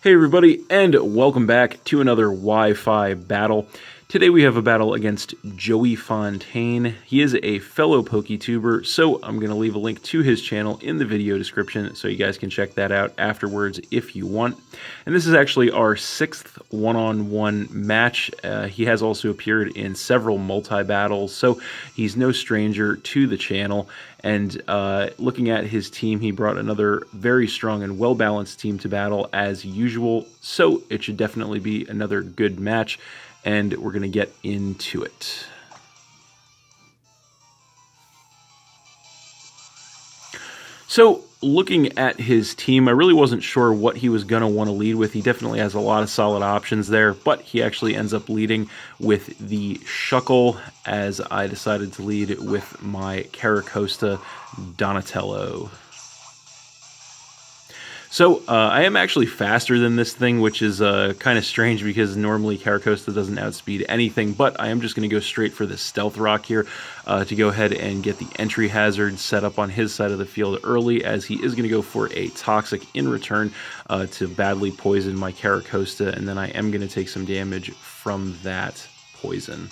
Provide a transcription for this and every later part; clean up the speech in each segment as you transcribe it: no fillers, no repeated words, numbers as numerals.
Hey everybody, and welcome back to another Wi-Fi battle. Today we have a battle against JoeyFontaine. He is a fellow PokeTuber, so I'm going to leave a link to his channel in the video description so you guys can check that out afterwards if you want. And this is actually our 6th one-on-one match. He has also appeared in several multi-battles, so he's no stranger to the channel. And looking at his team, he brought another very strong and well-balanced team to battle as usual, so it should definitely be another good match. And we're going to get into it. So, looking at his team, I really wasn't sure what he was going to want to lead with. He definitely has a lot of solid options there, but he actually ends up leading with the Shuckle, as I decided to lead with my Caracosta Donatello. So, I am actually faster than this thing, which is kind of strange because normally Caracosta doesn't outspeed anything, but I am just going to go straight for the Stealth Rock here to go ahead and get the entry hazard set up on his side of the field early, as he is going to go for a Toxic in return to badly poison my Caracosta, and then I am going to take some damage from that poison.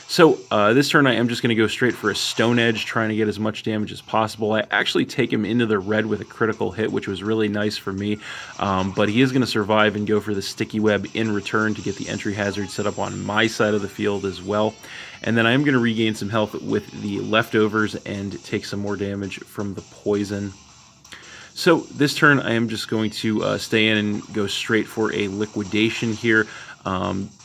So this turn I am just going to go straight for a Stone Edge, trying to get as much damage as possible. I actually take him into the red with a critical hit, which was really nice for me, but he is going to survive and go for the Sticky Web in return to get the entry hazard set up on my side of the field as well. And then I am going to regain some health with the Leftovers and take some more damage from the poison. So this turn I am just going to stay in and go straight for a Liquidation here.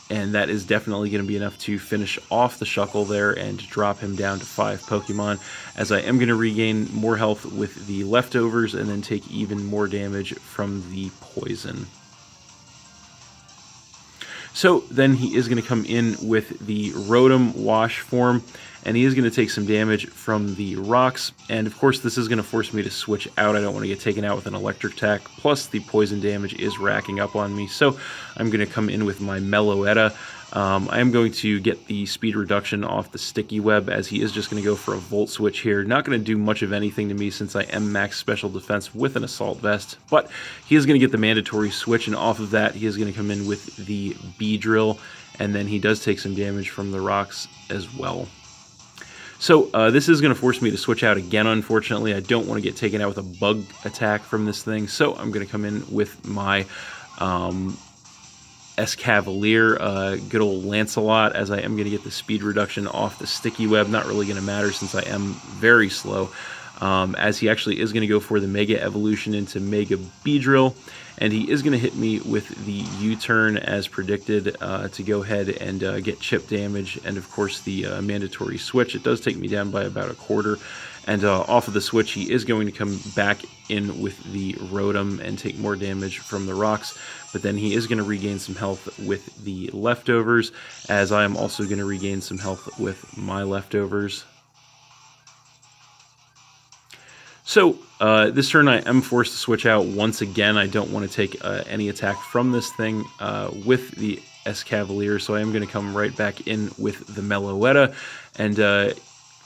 And that is definitely going to be enough to finish off the Shuckle there and drop him down to 5 Pokemon, as I am going to regain more health with the Leftovers and then take even more damage from the poison. So then he is going to come in with the Rotom Wash form, and he is going to take some damage from the rocks, and of course this is going to force me to switch out. I don't want to get taken out with an electric attack, plus the poison damage is racking up on me, so I'm going to come in with my Meloetta. I am going to get the speed reduction off the Sticky Web, as he is just going to go for a Volt Switch here. Not going to do much of anything to me since I am max special defense with an Assault Vest, but he is going to get the mandatory switch, and off of that he is going to come in with the B-Drill, and then he does take some damage from the rocks as well. So this is going to force me to switch out again, unfortunately. I don't want to get taken out with a bug attack from this thing, so I'm going to come in with my Escavalier, good old Lancelot, as I am going to get the speed reduction off the Sticky Web. Not really going to matter since I am very slow, as he actually is going to go for the Mega Evolution into Mega Beedrill, and he is going to hit me with the U-turn as predicted to go ahead and get chip damage, and of course the mandatory switch. It does take me down by about a quarter, and off of the switch he is going to come back in with the Rotom and take more damage from the rocks, but then he is going to regain some health with the Leftovers, as I am also going to regain some health with my Leftovers. So this turn I am forced to switch out once again. I don't want to take any attack from this thing with the Escavalier, so I am going to come right back in with the Meloetta and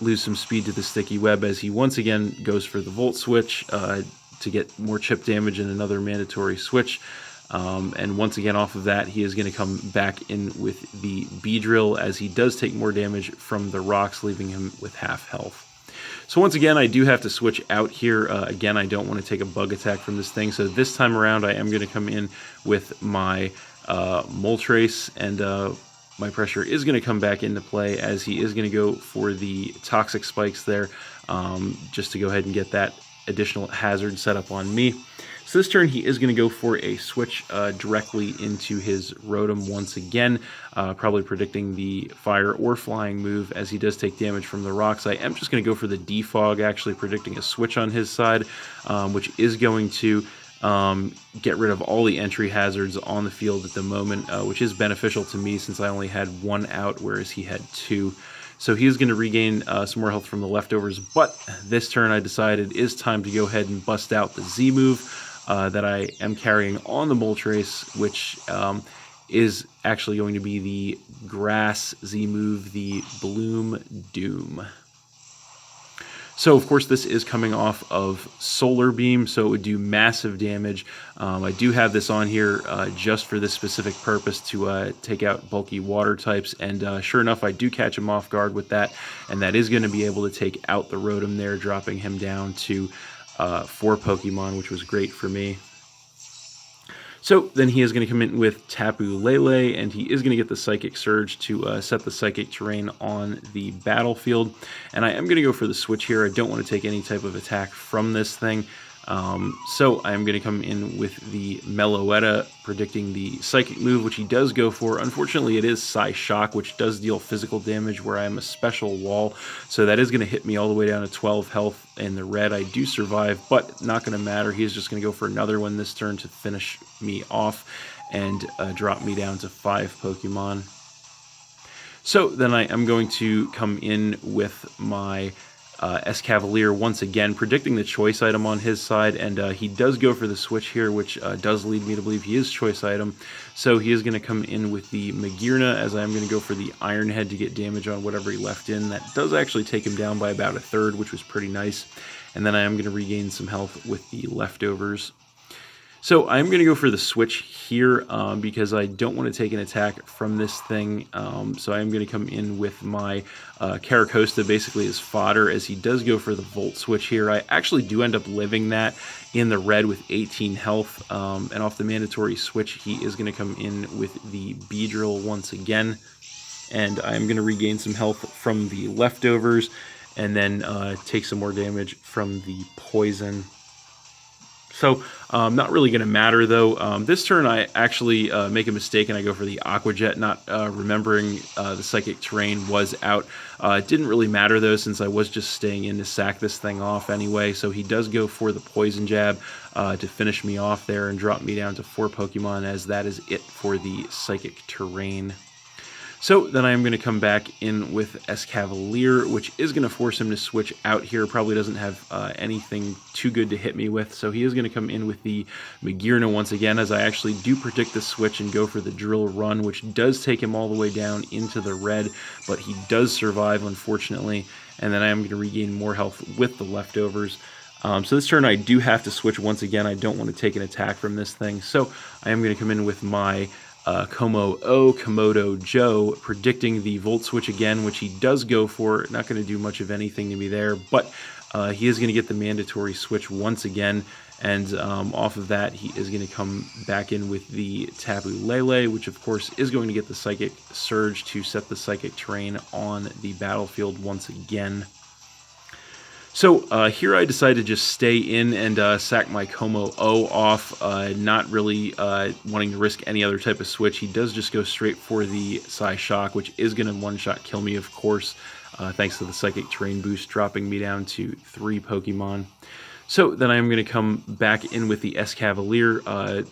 lose some speed to the Sticky Web, as he once again goes for the Volt Switch to get more chip damage and another mandatory switch. And once again off of that he is going to come back in with the Beedrill, as he does take more damage from the rocks, leaving him with half health. So once again I do have to switch out here. Again, I don't want to take a bug attack from this thing, so this time around I am going to come in with my Moltres, and my pressure is going to come back into play, as he is going to go for the Toxic Spikes there, just to go ahead and get that additional hazard set up on me. So this turn he is going to go for a switch directly into his Rotom once again, probably predicting the Fire or Flying move, as he does take damage from the rocks. I am just going to go for the Defog, actually predicting a switch on his side, which is going to get rid of all the entry hazards on the field at the moment, which is beneficial to me since I only had 1 out, whereas he had 2. So he is going to regain some more health from the Leftovers, but this turn I decided is time to go ahead and bust out the Z move that I am carrying on the Moltres, which is actually going to be the Grass Z move, the Bloom Doom. So, of course, this is coming off of Solar Beam, so it would do massive damage. I do have this on here just for this specific purpose to take out bulky water types, and sure enough, I do catch him off guard with that, and that is going to be able to take out the Rotom there, dropping him down to 4 Pokemon, which was great for me. So then he is going to come in with Tapu Lele, and he is going to get the Psychic Surge to set the Psychic Terrain on the battlefield. And I am going to go for the switch here. I don't want to take any type of attack from this thing. So I am going to come in with the Meloetta, predicting the Psychic move, which he does go for. Unfortunately, it is Psy Shock, which does deal physical damage where I am a special wall. So that is going to hit me all the way down to 12 health in the red. I do survive, but not going to matter. He's just going to go for another one this turn to finish me off and drop me down to 5 Pokemon. So then I am going to come in with my Escavalier once again, predicting the choice item on his side, and he does go for the switch here, which does lead me to believe he is choice item. So he is going to come in with the Magearna, as I am going to go for the Iron Head to get damage on whatever he left in. That does actually take him down by about 1/3, which was pretty nice. And then I am going to regain some health with the leftovers. So I'm going to go for the switch here because I don't want to take an attack from this thing. So I'm going to come in with my Caracosta basically as fodder, as he does go for the Volt switch here. I actually do end up living that in the red with 18 health. And off the mandatory switch, he is going to come in with the Beedrill once again. And I'm going to regain some health from the leftovers and then take some more damage from the poison. So, not really going to matter, though. This turn, I actually make a mistake, and I go for the Aqua Jet, not remembering the Psychic Terrain was out. It didn't really matter, though, since I was just staying in to sack this thing off anyway. So he does go for the Poison Jab to finish me off there and drop me down to 4 Pokemon, as that is it for the Psychic Terrain. So then I am going to come back in with Escavalier, which is going to force him to switch out here. Probably doesn't have anything too good to hit me with. So he is going to come in with the Magearna once again, as I actually do predict the switch and go for the Drill Run, which does take him all the way down into the red, but he does survive, unfortunately. And then I am going to regain more health with the leftovers. So this turn I do have to switch once again. I don't want to take an attack from this thing. So I am going to come in with my Komodo Joe, predicting the Volt Switch again, which he does go for. Not going to do much of anything to me there, but he is going to get the mandatory switch once again, and off of that, he is going to come back in with the Tapu Lele, which of course is going to get the Psychic Surge to set the Psychic Terrain on the battlefield once again. So here I decided to just stay in and sack my Como-O off, not really wanting to risk any other type of switch. He does just go straight for the Psy Shock, which is going to one-shot kill me, of course, thanks to the Psychic Terrain boost, dropping me down to 3 Pokemon. So then I am going to come back in with the Escavalier,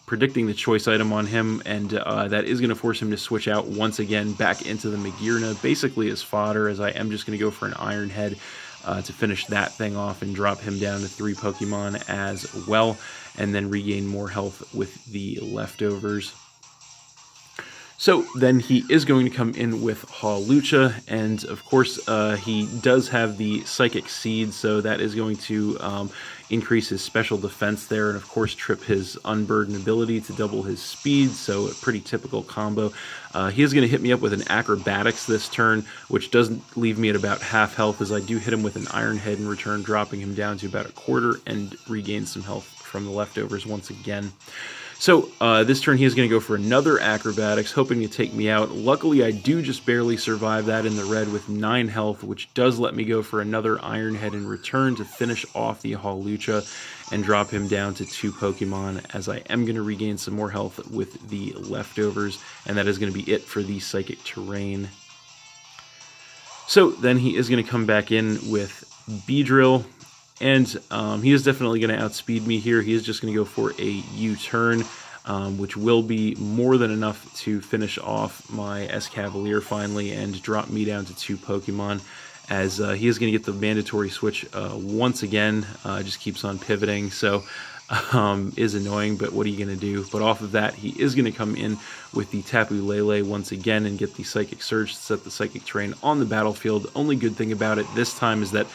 predicting the choice item on him, and that is going to force him to switch out once again back into the Magearna, basically as fodder, as I am just going to go for an Iron Head to finish that thing off and drop him down to 3 Pokemon as well, and then regain more health with the leftovers. So then he is going to come in with Hawlucha, and of course he does have the Psychic Seed, so that is going to increase his special defense there, and of course trip his Unburden ability to double his speed, so a pretty typical combo. He is going to hit me up with an Acrobatics this turn, which doesn't leave me at about half health, as I do hit him with an Iron Head in return, dropping him down to about 1/4 and regain some health from the leftovers once again. So this turn he is going to go for another Acrobatics, hoping to take me out. Luckily, I do just barely survive that in the red with 9 health, which does let me go for another Iron Head in return to finish off the Hawlucha and drop him down to 2 Pokemon, as I am going to regain some more health with the leftovers, and that is going to be it for the Psychic Terrain. So then he is going to come back in with Beedrill, and he is definitely going to outspeed me here. He is just going to go for a U-turn, which will be more than enough to finish off my Escavalier finally and drop me down to 2 Pokemon, as he is going to get the mandatory switch once again. Just keeps on pivoting. So is annoying, but what are you going to do? But off of that, he is going to come in with the Tapu Lele once again and get the Psychic Surge to set the Psychic Terrain on the battlefield. Only good thing about it this time is that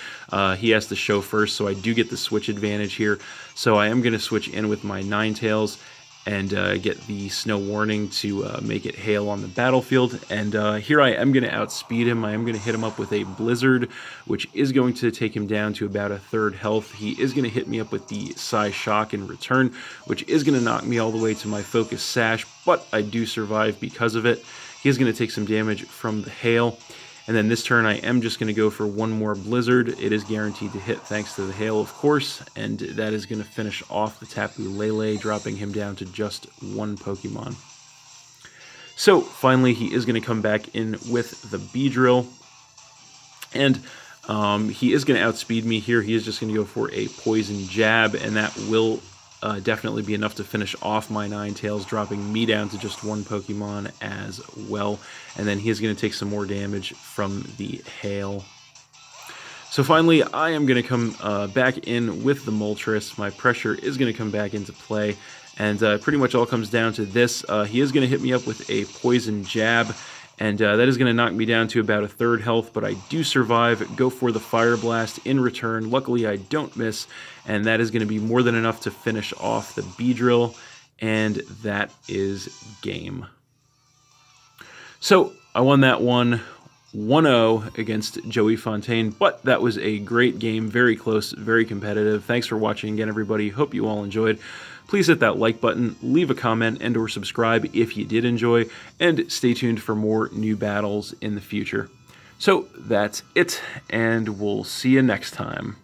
he has to show first, so I do get the switch advantage here. So I am going to switch in with my Ninetales and get the Snow Warning to make it hail on the battlefield. And here I am going to outspeed him. I am going to hit him up with a Blizzard, which is going to take him down to about a third health. He is going to hit me up with the Psy Shock in return, which is going to knock me all the way to my Focus Sash, but I do survive because of it. He is going to take some damage from the hail. And then this turn, I am just going to go for one more Blizzard. It is guaranteed to hit thanks to the hail, of course, and that is going to finish off the Tapu Lele, dropping him down to just one Pokemon. So finally, he is going to come back in with the Beedrill, and he is going to outspeed me here. He is just going to go for a Poison Jab, and that will definitely be enough to finish off my Ninetales, dropping me down to just one Pokemon as well. And then he is going to take some more damage from the hail. So finally, I am going to come back in with the Moltres. My pressure is going to come back into play. And pretty much all comes down to this. He is going to hit me up with a Poison Jab. And that is going to knock me down to about a third health, but I do survive, go for the Fire Blast in return. Luckily, I don't miss, and that is going to be more than enough to finish off the Beedrill, and that is game. So, I won that one 1-0 against JoeyFontaine, but that was a great game, very close, very competitive. Thanks for watching again, everybody. Hope you all enjoyed. Please hit that like button, leave a comment, and or subscribe if you did enjoy, and stay tuned for more new battles in the future. So that's it, and we'll see you next time.